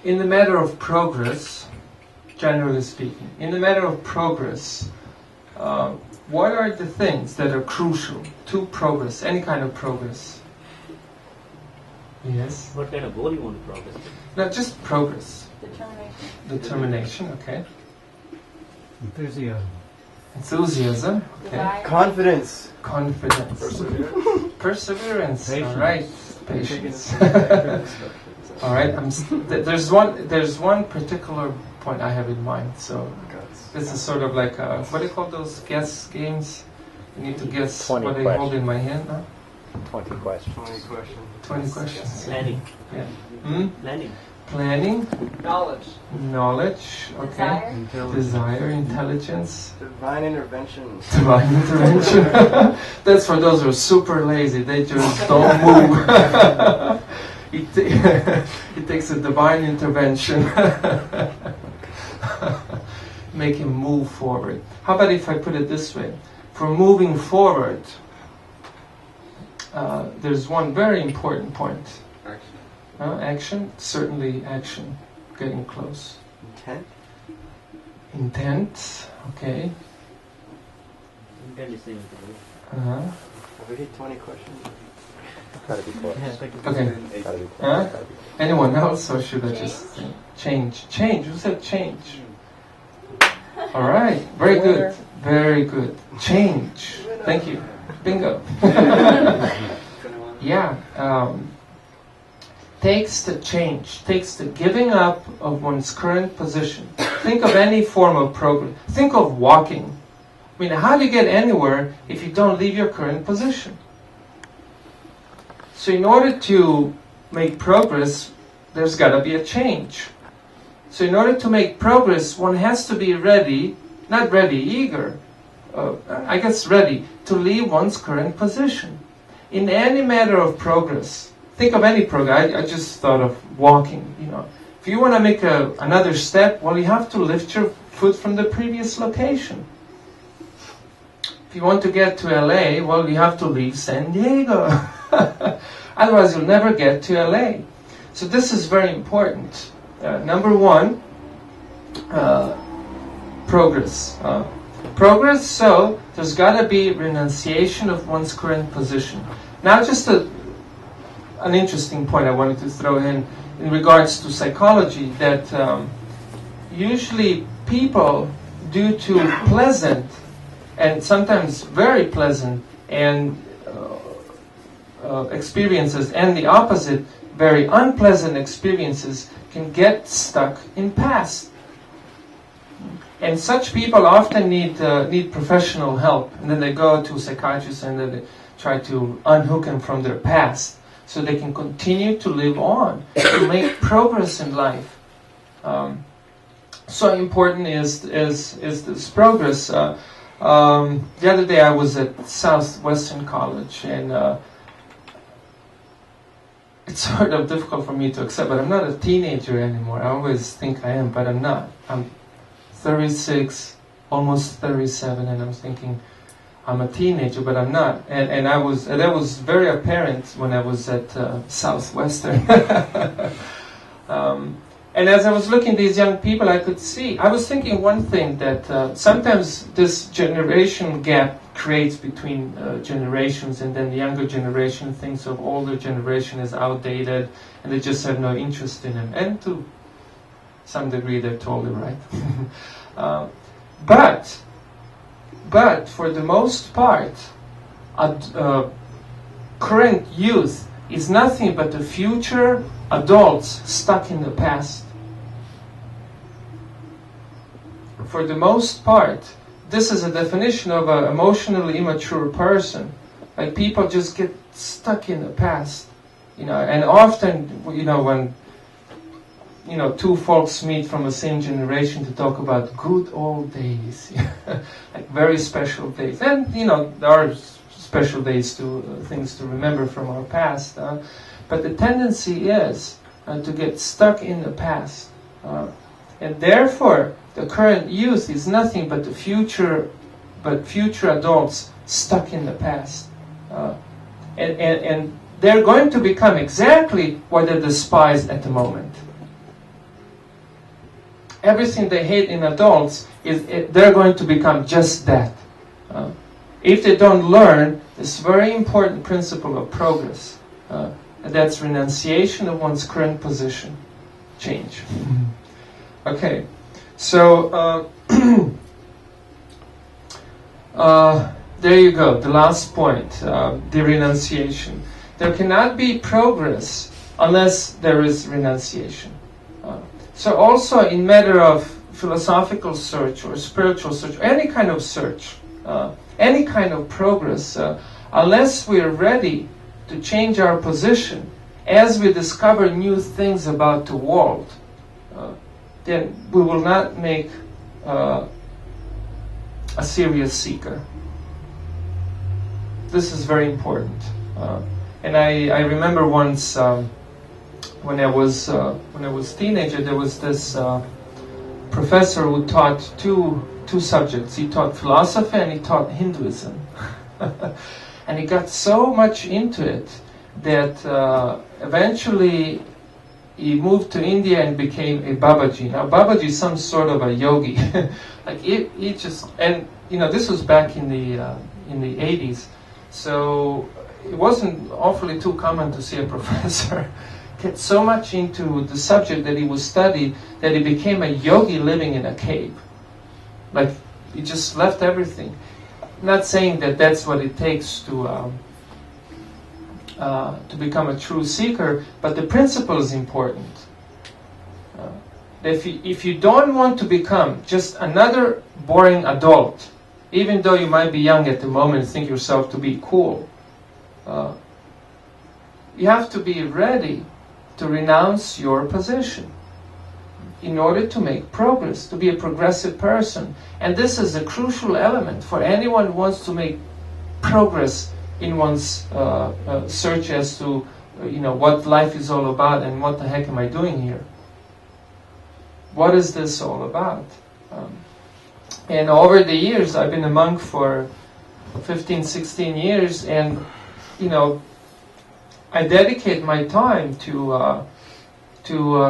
in the matter of progress, generally speaking, in the matter of progress, what are the things that are crucial to progress, any kind of progress? Yes? What kind of goal you want to progress to? No, just progress. Determination. Determination, okay. Enthusiasm. Enthusiasm, okay. Desire. Confidence. Confidence. Perseverance. Perseverance, Patience. all right. Patience. Patience. All right, there's one particular point I have in mind, so this is sort of like, what do you call those guess games? You need to guess 20 what I questions. hold in my hand now. 20 questions. 20 questions. 20 questions. Planning. Yeah. Hmm? Planning. Planning, Knowledge. knowledge, okay. Desire. Desire, intelligence, Divine intervention. divine intervention. That's for those who are super lazy. They just don't move. It takes a divine intervention. Make him move forward. How about if I put it this way? For moving forward, there's one very important point. Action, certainly action, getting close. Intent. Intent, okay. Intent is same. Uh-huh. Have we hit 20 questions? Gotta be close. Okay. Gotta be close. Huh? Gotta be close. Anyone else, or should I just think? Change? Change. Who said change? All right. Very good. Very good. Change. Thank you. Bingo. Yeah. Takes the change. Takes the giving up of one's current position. Think of any form of progress. Think of walking. I mean, how do you get anywhere if you don't leave your current position? So in order to make progress, there's got to be a change. So in order to make progress, one has to be ready, not ready, eager, I guess ready, to leave one's current position. In any matter of progress, think of any progress. I just thought of walking, If you want to make another step, well, you have to lift your foot from the previous location. If you want to get to LA, well, you have to leave San Diego. Otherwise, you'll never get to LA. So this is very important. Number one, progress. Progress, so there's got to be renunciation of one's current position. Now, just an interesting point I wanted to throw in regards to psychology, that usually people, due to pleasant and sometimes very pleasant and experiences, and the opposite, very unpleasant experiences, can get stuck in past. And such people often need professional help, and then they go to psychiatrists and then they try to unhook them from their past, so they can continue to live on, to make progress in life. So important is this progress. The other day I was at Southwestern College, and it's sort of difficult for me to accept, but I'm not a teenager anymore. I always think I am, but I'm not. I'm 36, almost 37, and I'm thinking I'm a teenager, but I'm not. And that was very apparent when I was at Southwestern. And as I was looking at these young people, I could see, I was thinking one thing, that sometimes this generation gap creates between generations, and then the younger generation thinks of older generation as outdated, and they just have no interest in them. And to some degree, they're totally right. But for the most part, current youth is nothing but the future adults stuck in the past. For the most part, this is a definition of an emotionally immature person. Like, people just get stuck in the past, and often, when two folks meet from the same generation to talk about good old days, like very special days. And, there are special days things to remember from our past. But the tendency is to get stuck in the past. And therefore, the current youth is nothing but future adults stuck in the past. And they're going to become exactly what they despise at the moment. everything they hate in adults, they're going to become just that. If they don't learn this very important principle of progress, and that's renunciation of one's current position, change. Okay, so there you go, the last point, the renunciation. There cannot be progress unless there is renunciation. So also in matter of philosophical search or spiritual search, any kind of search, any kind of progress, unless we are ready to change our position as we discover new things about the world, then we will not make a serious seeker. This is very important. And I remember once when I was teenager, there was this professor who taught two subjects. He taught philosophy and he taught Hinduism. And he got so much into it that eventually he moved to India and became a Babaji. Now Babaji is some sort of a yogi. Like he just, and you know, this was back in the 80s, so it wasn't awfully too common to see a professor get so much into the subject that he was studied that he became a yogi living in a cave. Like he just left everything. Not saying that that's what it takes to become a true seeker, but the principle is important. If you don't want to become just another boring adult, even though you might be young at the moment and think yourself to be cool, you have to be ready to renounce your position in order to make progress, to be a progressive person. And this is a crucial element for anyone who wants to make progress in one's search as to what life is all about and what the heck am I doing here. What is this all about? And over the years, I've been a monk for 15, 16 years, and I dedicate my time to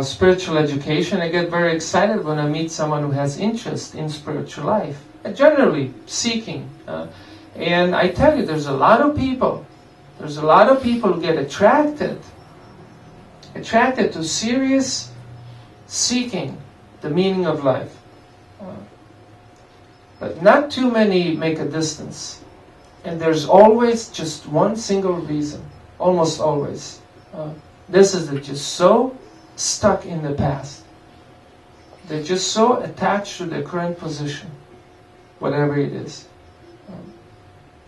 spiritual education. I get very excited when I meet someone who has interest in spiritual life, generally seeking. And I tell you, there's a lot of people who get attracted to serious seeking the meaning of life. But not too many make a distance. And there's always just one single reason, almost always. This is they're just so stuck in the past. They're just so attached to their current position, whatever it is.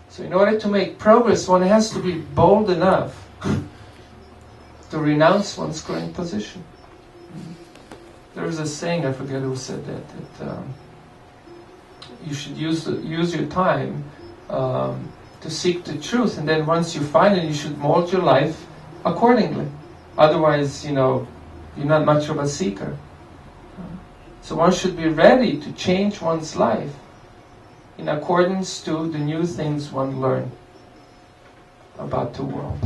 So in order to make progress, one has to be bold enough to renounce one's current position. There was a saying, I forget who said that you should use your time to seek the truth, and then once you find it, you should mold your life accordingly. Otherwise, you're not much of a seeker. So one should be ready to change one's life in accordance to the new things one learns about the world.